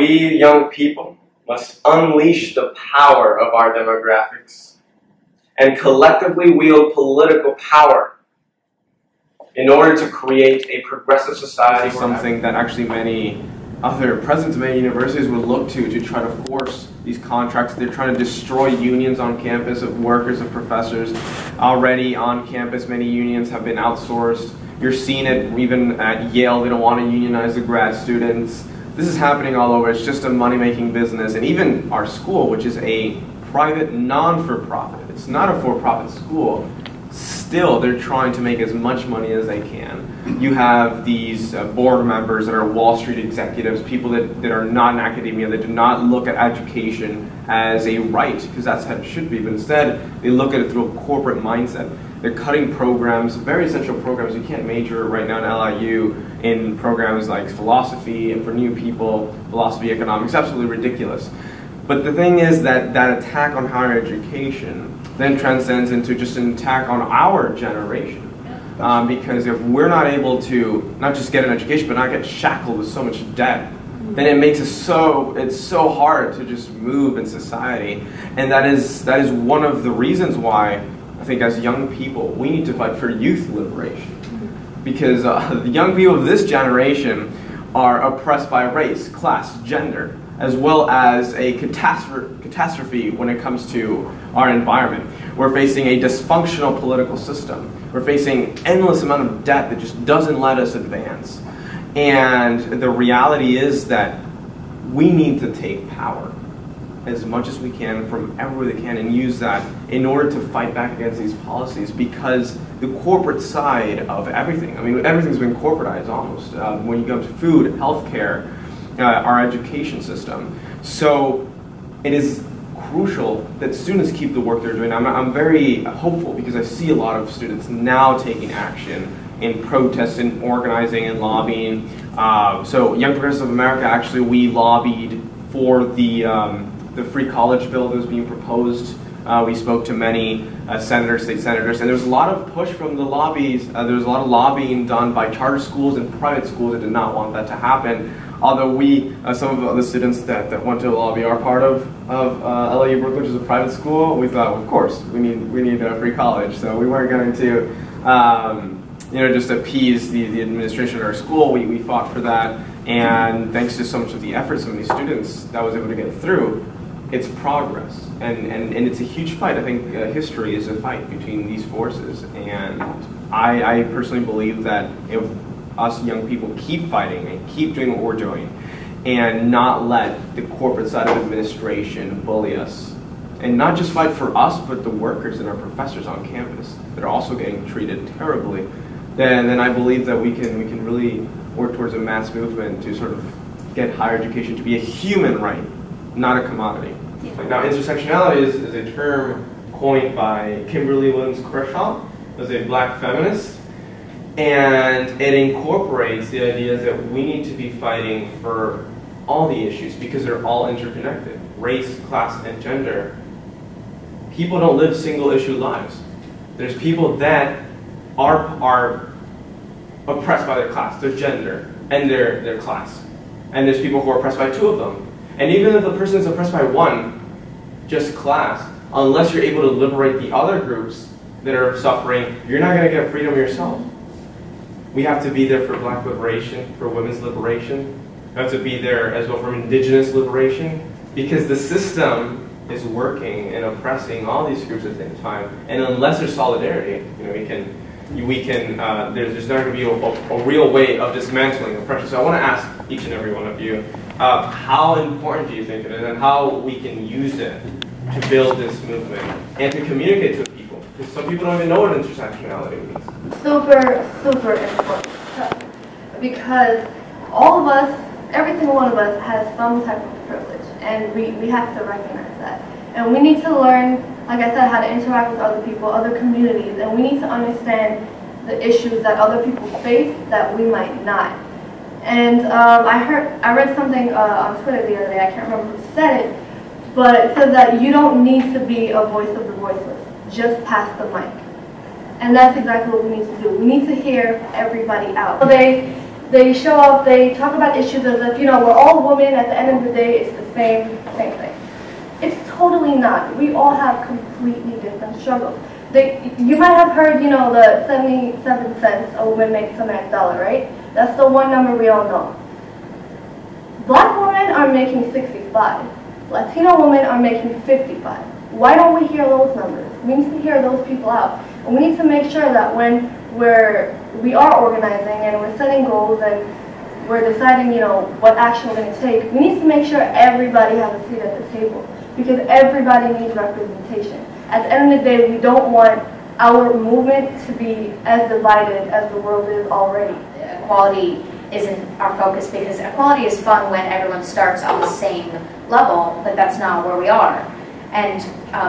We young people must unleash the power of our demographics and collectively wield political power in order to create a progressive society. Something that actually many other presidents of many universities would look to try to force these contracts. They're trying to destroy unions on campus of workers, of professors. Already on campus, many unions have been outsourced. You're seeing it even at Yale. They don't want to unionize the grad students. This is happening all over. It's just a money-making business. And even our school, which is a private, non-for-profit, it's not a for-profit school, still they're trying to make as much money as they can. You have these board members that are Wall Street executives, people that are not in academia, that do not look at education as a right, because that's how it should be, but instead they look at it through a corporate mindset. They're cutting programs, very essential programs. You can't major right now in LIU in programs like philosophy, and for new people, philosophy, economics, absolutely ridiculous. But the thing is that that attack on higher education then transcends into just an attack on our generation. Because if we're not able to not just get an education, but not get shackled with so much debt, then it makes it it's so hard to just move in society. And that is one of the reasons why I think as young people, we need to fight for youth liberation. Because the young people of this generation are oppressed by race, class, gender, as well as a catastrophe when it comes to our environment. We're facing a dysfunctional political system. We're facing endless amount of debt that just doesn't let us advance. And the reality is that we need to take power as much as we can from everywhere they can and use that in order to fight back against these policies, because the corporate side of everything, I mean, everything's been corporatized almost. When you come to food, healthcare, our education system. So it is crucial that students keep the work they're doing. I'm very hopeful because I see a lot of students now taking action in protesting, organizing, and lobbying. So Young Progressives of America, actually, we lobbied for the free college bill that was being proposed. We spoke to many senators, state senators, and there was a lot of push from the lobbies. There was a lot of lobbying done by charter schools and private schools that did not want that to happen. Although we, some of the students that went to the lobby are part of LIU Brooklyn, which is a private school, we thought, well, of course, we need a free college. So we weren't going to, just appease the administration of our school. We fought for that, and thanks to so much of the efforts of these students that was able to get through, it's progress, and it's a huge fight. I think history is a fight between these forces, and I personally believe that if us young people keep fighting and keep doing what we're doing and not let the corporate side of administration bully us, and not just fight for us, but the workers and our professors on campus that are also getting treated terribly, then I believe that we can really work towards a mass movement to sort of get higher education to be a human right, not a commodity. Now, intersectionality is a term coined by Kimberly Williams Crenshaw, who's a black feminist, and it incorporates the ideas that we need to be fighting for all the issues because they're all interconnected. Race, class, and gender. People don't live single issue lives. There's people that are oppressed by their class, their gender, and their class. And there's people who are oppressed by two of them. And even if the person is oppressed by one, just class, unless you're able to liberate the other groups that are suffering, you're not going to get freedom yourself. We have to be there for black liberation, for women's liberation. We have to be there as well for indigenous liberation, because the system is working and oppressing all these groups at the same time. And unless there's solidarity, there's not going to be a real way of dismantling oppression. So I want to ask each and every one of you, how important do you think it is, and how we can use it to build this movement and to communicate to people? Because some people don't even know what intersectionality means. Super, super important. Because all of us, every single one of us has some type of privilege, and we have to recognize that. And we need to learn, like I said, how to interact with other people, other communities, and we need to understand the issues that other people face that we might not. And I read something on Twitter the other day, I can't remember who said it, but it said that you don't need to be a voice of the voiceless, just pass the mic. And that's exactly what we need to do. We need to hear everybody out. So They show up, they talk about issues as if, we're all women, at the end of the day, it's the same thing. It's totally not. We all have completely different struggles. You might have heard, the 77 cents a woman makes a man's dollar, right? That's the one number we all know. Black women are making 65. Latino women are making 55. Why don't we hear those numbers? We need to hear those people out. And we need to make sure that when we are organizing and we're setting goals and we're deciding, what action we're going to take, we need to make sure everybody has a seat at the table, because everybody needs representation. At the end of the day, we don't want our movement to be as divided as the world is already. Equality isn't our focus, because equality is fun when everyone starts on the same level, but that's not where we are. And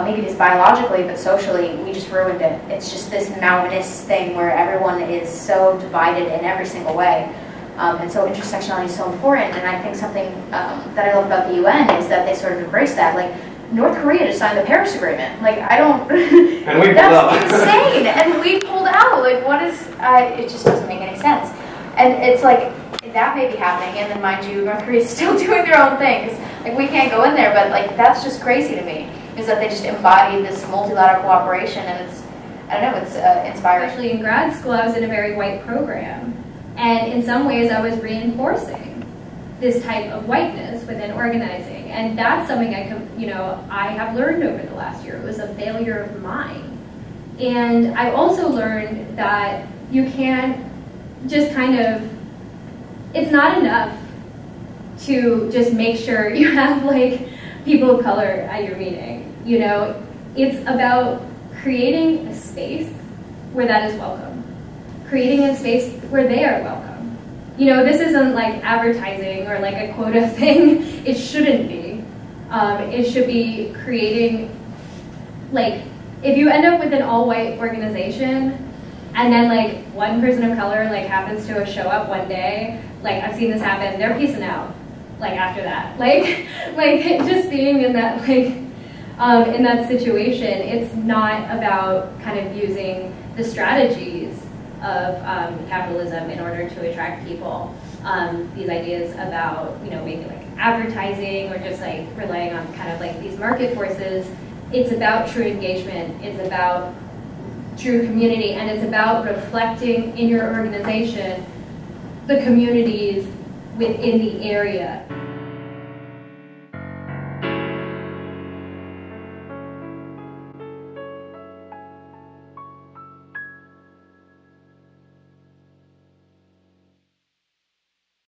maybe it is biologically, but socially, we just ruined it. It's just this mountainous thing where everyone is so divided in every single way. And so intersectionality is so important, and I think something that I love about the UN is that they sort of embrace that. Like, North Korea just signed the Paris Agreement. Like, I don't... And we pulled out. That's insane! And we pulled out. Like, what is... it just doesn't make any sense. And it's like, that may be happening, and then mind you, North Korea is still doing their own thing. Like, we can't go in there, but like, that's just crazy to me, is that they just embody this multilateral cooperation, and it's, I don't know, it's inspiring. Actually, in grad school, I was in a very white program, and in some ways, I was reinforcing this type of whiteness within organizing, and that's something I have learned over the last year. It was a failure of mine, and I also learned that you can't just kind of, it's not enough to just make sure you have like people of color at your meeting. It's about creating a space where that is welcome. Creating a space where they are welcome. This isn't like advertising or like a quota thing. It shouldn't be. It should be creating, like, if you end up with an all-white organization and then like one person of color like happens to show up one day, like I've seen this happen, they're peacing out. Like after that, like just being in that in that situation, it's not about kind of using the strategies of capitalism in order to attract people. These ideas about maybe like advertising or just like relying on kind of like these market forces. It's about true engagement. It's about true community, and it's about reflecting in your organization the communities within the area.